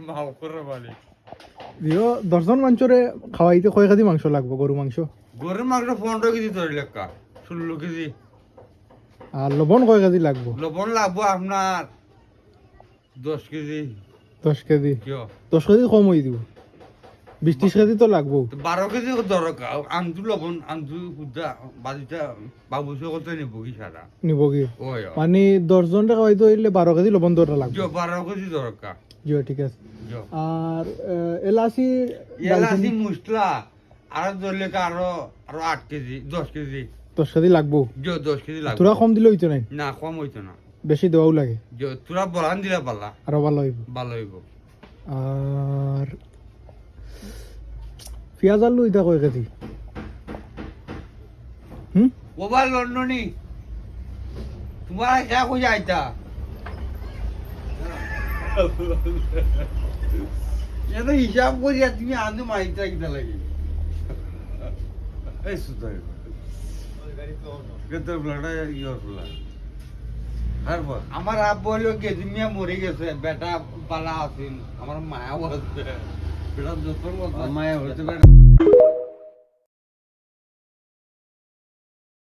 মাও করে বলে দিও 10 জন মানুষরে খাওয়াইতে কয় কেজি মাংস লাগবে গরু মাংস গরুর মাংস 15 কেজি ধরে লেখা 16 কেজি আর লবণ কয় কেজি লাগবে লবণ লাগবো আপনার 10 কেজি 10 কেজি কিয় 10 কেজি কম হয়ে দিব 20-30 কেজি তো লাগবো 12 কেজি দরকার আনতু লবণ আনতু খুদা বাজিটা বাবু সে কত নিব কি সারা নিব কি ওই মানে 10 জন টাকা হয়তো হইলে 12 কেজি লবণ দরটা লাগবে কিয় 12 কেজি দরকার জিও ঠিক আছে কিয় আর এলাচি এলাচি মশলা আর ধরলে আরো 8 কেজি 10 কেজি 10 কেজি লাগবো কিয় 10 কেজি লাগবে তোরা কম দিলে হইতো নাই না কম হইতো না বেশি দেওয়াও লাগে তোরা বলান দিলে পালা আরো ভালো হইব ভালো হইব আর পেঁয়াজ আলু এটা কয় কেজি ওবার লন্ডনি তোমার যা কই যাইতা এত হিসাব করিয়া তুমি আনু মাইতা কিটা লাগি এই সুতাই কত ব্লাডা ইয়র ব্লাড হারবা আমার আব্বু হলো গেজিমিয়া মরে গেছে বেটা পালা আছিল আমার মায়া আছে বেটা যত মায়া হইতে